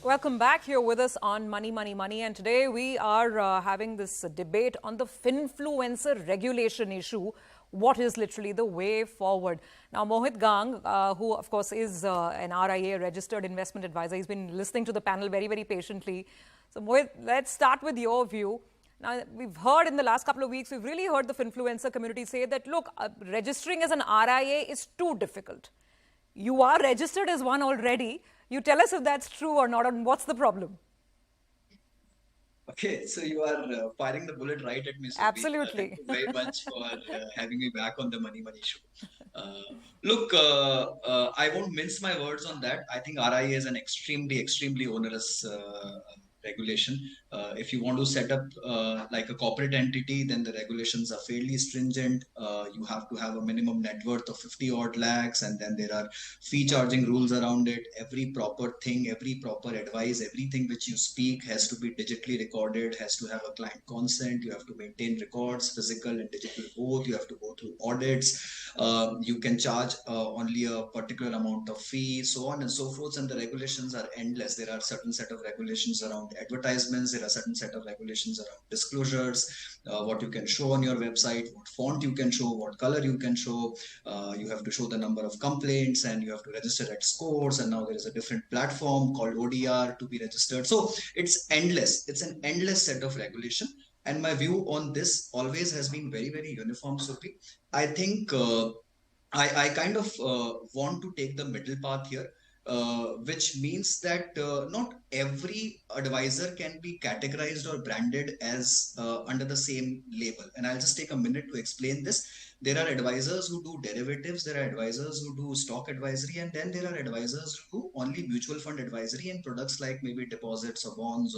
Welcome back here with us on Money, Money, Money. And today we are having this debate on the Finfluencer regulation issue. What is literally the way forward? Now, Mohit Gang, who of course is an RIA, registered investment advisor, he's been listening to the panel very, very patiently. So, Mohit, let's start with your view. Now, we've heard in the last couple of weeks, we've really heard the Finfluencer community say that, look, registering as an RIA is too difficult. You are registered as one already. You tell us if that's true or not, and what's the problem? Okay, so you are firing the bullet right at me, Surabhi. Absolutely. Thank you very much for having me back on the Money Money show. Look, I won't mince my words on that. I think RIA is an extremely onerous regulation. If you want to set up like a corporate entity, then the regulations are fairly stringent. You have to have a minimum net worth of 50 odd lakhs, and then there are fee charging rules around it. Every proper thing, every proper advice, everything which you speak has to be digitally recorded, has to have a client consent. You have to maintain records, physical and digital both. You have to go through audits. You can charge only a particular amount of fee, so on and so forth. And the regulations are endless. There are certain set of regulations around advertisements. There are certain set of regulations around disclosures, what you can show on your website, what font you can show, what color you can show. You have to show the number of complaints, and you have to register at scores. And now there is a different platform called ODR to be registered. So it's endless. It's an endless set of regulation. And my view on this always has been very, very uniform, Surabhi. I think I kind of want to take the middle path here. Which means that not every advisor can be categorized or branded as under the same label. And I'll just take a minute to explain this. There are advisors who do derivatives, there are advisors who do stock advisory, and then there are advisors who do only mutual fund advisory and products like maybe deposits or bonds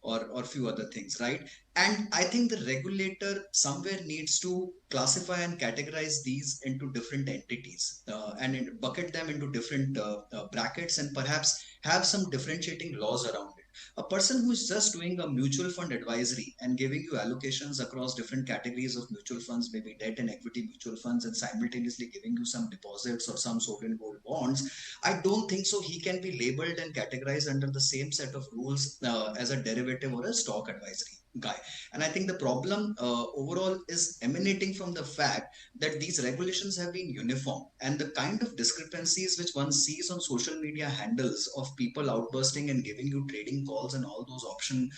or few other things, right? And I think the regulator somewhere needs to classify and categorize these into different entities and bucket them into different brackets, and perhaps have some differentiating laws around it. A person who's just doing a mutual fund advisory and giving you allocations across different categories of mutual funds, maybe debt and equity mutual funds, and simultaneously giving you some deposits or some sovereign gold bonds, I don't think so he can be labeled and categorized under the same set of rules as a derivative or a stock advisory guy. And I think the problem overall is emanating from the fact that these regulations have been uniform, and the kind of discrepancies which one sees on social media handles of people outbursting and giving you trading calls and all those option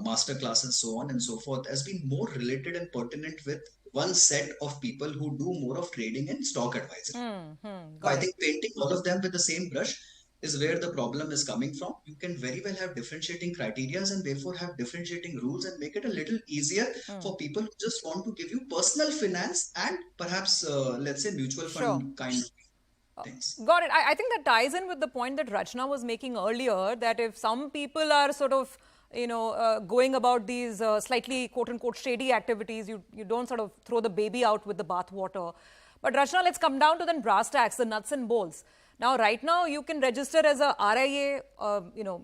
master classes, so on and so forth, has been more related and pertinent with one set of people who do more of trading and stock advisory. So I think painting all of them with the same brush is where the problem is coming from. You can very well have differentiating criterias and therefore have differentiating rules, and make it a little easier for people who just want to give you personal finance and perhaps, let's say, mutual fund kind of things. Got it. I think that ties in with the point that Rachana was making earlier, that if some people are sort of, going about these slightly quote-unquote shady activities, you don't sort of throw the baby out with the bathwater. But Rachana, let's come down to the brass tacks, the nuts and bolts. Now, right now, you can register as a RIA,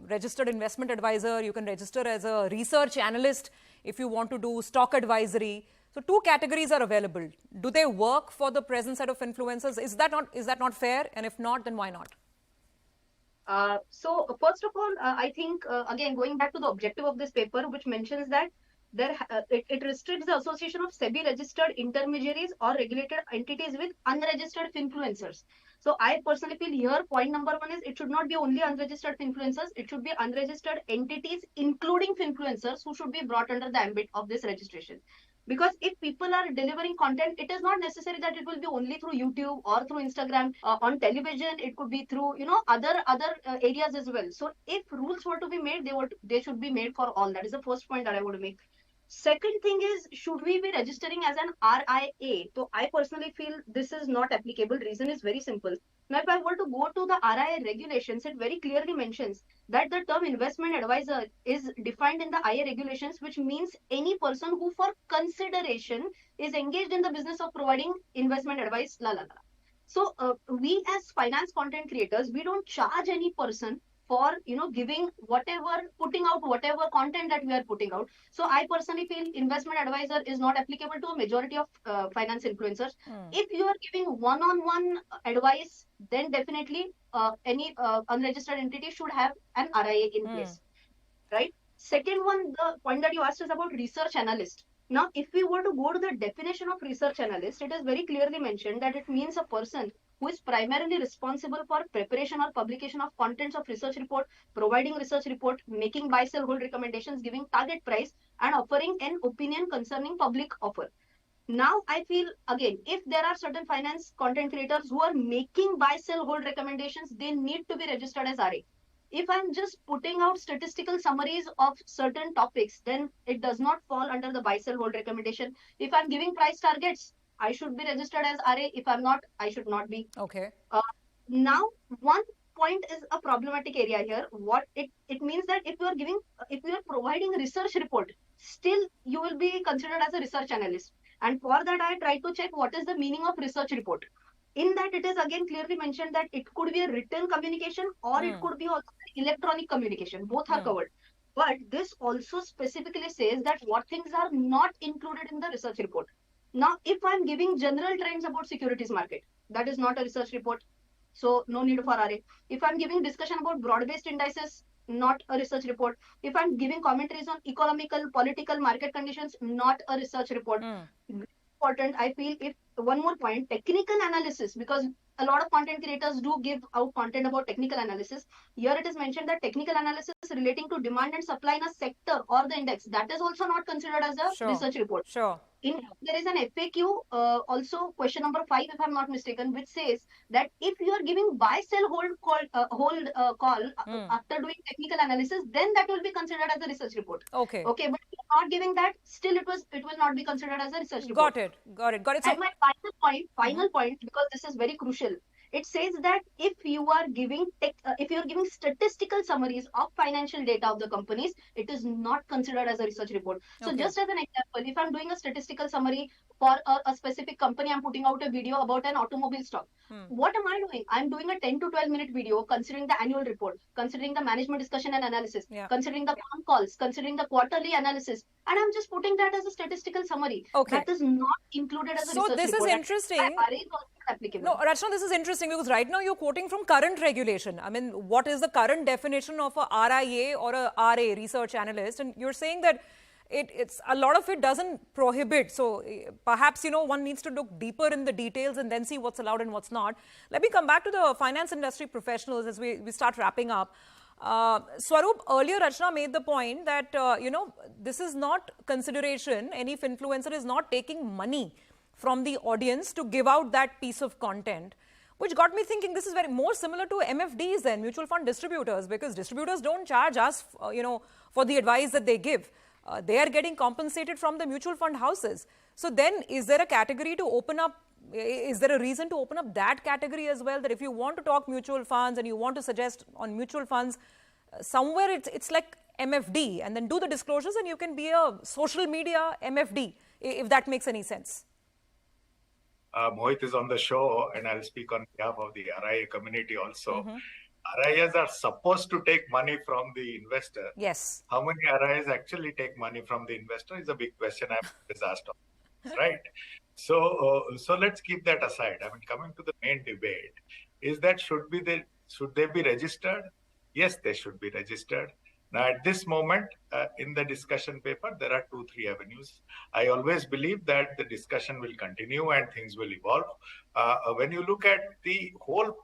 registered investment advisor. You can register as a research analyst if you want to do stock advisory. So, two categories are available. Do they work for the present set of influencers? Is that not fair? And if not, then why not? So, first of all, I think, again, going back to the objective of this paper, which mentions that it restricts the association of SEBI registered intermediaries or regulated entities with unregistered influencers. So I personally feel here point number one is it should not be only unregistered influencers, it should be unregistered entities including influencers who should be brought under the ambit of this registration. Because if people are delivering content, it is not necessary that it will be only through YouTube or through Instagram, on television. It could be through other areas as well. So if rules were to be made, they should be made for all. That is the first point that I want to make. Second thing is, should we be registering as an RIA? So I personally feel this is not applicable. Reason is very simple. Now, if I were to go to the RIA regulations, it very clearly mentions that the term investment advisor is defined in the IA regulations, which means any person who for consideration is engaged in the business of providing investment advice, So we as finance content creators, we don't charge any person for giving putting out whatever content that we are putting out. So I personally feel investment advisor is not applicable to a majority of finance influencers. If you are giving one-on-one advice, then definitely any unregistered entity should have an RIA in place, right? Second one, the point that you asked is about research analyst. Now, if we were to go to the definition of research analyst, it is very clearly mentioned that it means a person who is primarily responsible for preparation or publication of contents of research report, providing research report, making buy, sell, hold recommendations, giving target price, and offering an opinion concerning public offer. Now, I feel again, if there are certain finance content creators who are making buy, sell, hold recommendations, they need to be registered as RA. If I'm just putting out statistical summaries of certain topics, then it does not fall under the buy, sell, hold recommendation. If I'm giving price targets, I should be registered as RA. If I'm not, I should not be. Okay. Now, one point is a problematic area here. What it means that if you are providing a research report, still you will be considered as a research analyst. And for that, I tried to check what is the meaning of research report. In that, it is again clearly mentioned that it could be a written communication or it could be also electronic communication. Both are covered. But this also specifically says that what things are not included in the research report. Now, if I'm giving general trends about securities market, that is not a research report. So no need for RA. If I'm giving discussion about broad-based indices, not a research report. If I'm giving commentaries on economical, political, market conditions, not a research report. Important, I feel, if one more point, technical analysis, because a lot of content creators do give out content about technical analysis. Here it is mentioned that technical analysis relating to demand and supply in a sector or the index, that is also not considered as a research report. There is an FAQ, also question number 5, if I'm not mistaken, which says that if you are giving buy, sell, hold call after doing technical analysis, then that will be considered as a research report. Okay. Okay, but if you're not giving that, still it will not be considered as a research report. Got it. And my final point, because this is very crucial. It says that if you are giving statistical summaries of financial data of the companies, it is not considered as a research report. So just as an example, if I'm doing a statistical summary for a specific company, I'm putting out a video about an automobile stock. What am I doing? I'm doing a 10 to 12 minute video considering the annual report, considering the management discussion and analysis, considering the phone calls, considering the quarterly analysis, and I'm just putting that as a statistical summary. That is not included as a research report. So this is interesting. No, Rachana, this is interesting because right now you're quoting from current regulation. I mean, what is the current definition of a RIA or a RA, research analyst? And you're saying that it's a lot of it doesn't prohibit. So perhaps, one needs to look deeper in the details and then see what's allowed and what's not. Let me come back to the finance industry professionals as we start wrapping up. Swarup, earlier Rachana made the point that, this is not consideration. Any Finfluencer is not taking money from the audience to give out that piece of content, which got me thinking this is very more similar to MFDs than mutual fund distributors, because distributors don't charge us, for the advice that they give. They are getting compensated from the mutual fund houses. So then is there a category to open up? Is there a reason to open up that category as well, that if you want to talk mutual funds and you want to suggest on mutual funds, somewhere it's like MFD, and then do the disclosures and you can be a social media MFD, if that makes any sense. Mohit is on the show, and I'll speak on behalf of the RIA community also. RIAs are supposed to take money from the investor. Yes. How many RIAs actually take money from the investor is a big question I'm asked of. Right? So let's keep that aside. I mean, coming to the main debate, is that should they be registered? Yes, they should be registered. Now, at this moment, in the discussion paper, there are 2-3 avenues. I always believe that the discussion will continue and things will evolve. When you look at the whole,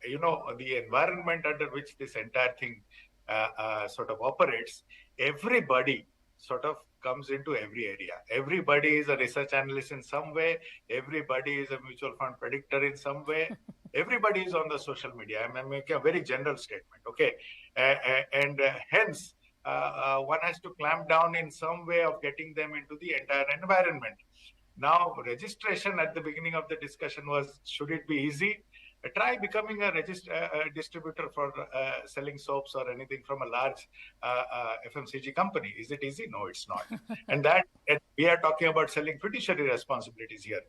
the environment under which this entire thing sort of operates, everybody sort of comes into every area. Everybody is a research analyst in some way. Everybody is a mutual fund predictor in some way. Everybody is on the social media. I'm making a very general statement, okay? Hence, one has to clamp down in some way of getting them into the entire environment. Now, registration at the beginning of the discussion was, should it be easy? Try becoming a distributor for selling soaps or anything from a large FMCG company. Is it easy? No, it's not. And we are talking about selling fiduciary responsibilities here.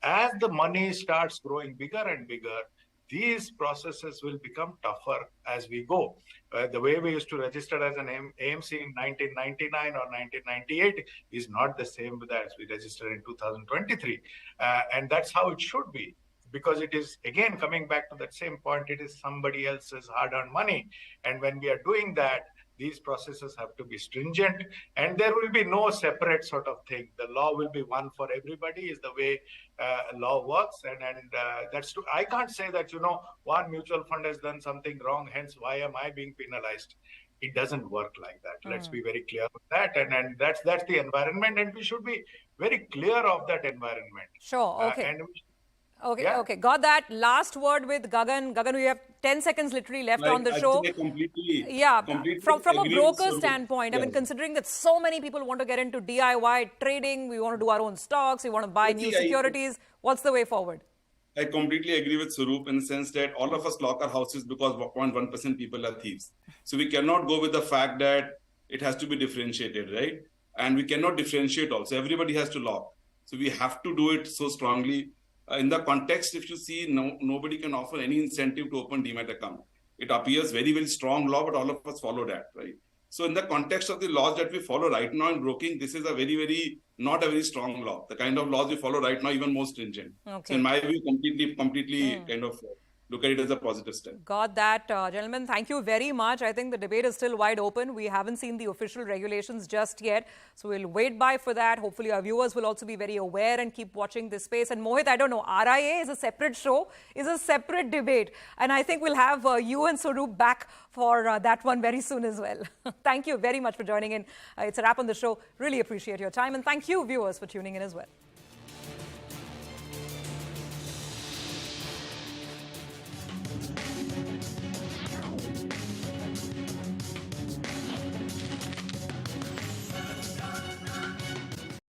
As the money starts growing bigger and bigger, these processes will become tougher as we go. The way we used to register as an AMC in 1999 or 1998 is not the same as we registered in 2023. And that's how it should be. Because it is, again, coming back to that same point, it is somebody else's hard-earned money. And when we are doing that, these processes have to be stringent, and there will be no separate sort of thing. The law will be one for everybody, is the way law works. And that's true. I can't say that, one mutual fund has done something wrong, hence why am I being penalized? It doesn't work like that. Let's be very clear with that. And that's the environment, and we should be very clear of that environment. Sure, okay. Okay, Yeah. okay. Got that. Last word with Gagan. Gagan, we have 10 seconds literally left on the show. Completely from a agree broker with standpoint, I Yeah. mean, considering that so many people want to get into DIY trading, we want to do our own stocks, we want to buy new securities, what's the way forward? I completely agree with Swarup in the sense that all of us lock our houses because 0.1% people are thieves. So we cannot go with the fact that it has to be differentiated, right? And we cannot differentiate also. Everybody has to lock. So we have to do it so strongly. In the context, if you see, nobody can offer any incentive to open Demat account. It appears very, very strong law, but all of us follow that, right? So in the context of the laws that we follow right now in broking, this is a very, very, not a very strong law. The kind of laws we follow right now, even more stringent. Okay. So in my view, completely kind of look at it as a positive step. Got that, gentlemen. Thank you very much. I think the debate is still wide open. We haven't seen the official regulations just yet. So we'll wait by for that. Hopefully our viewers will also be very aware and keep watching this space. And Mohit, I don't know, RIA is a separate show, is a separate debate. And I think we'll have you and Swarup back for that one very soon as well. Thank you very much for joining in. It's a wrap on the show. Really appreciate your time. And thank you, viewers, for tuning in as well.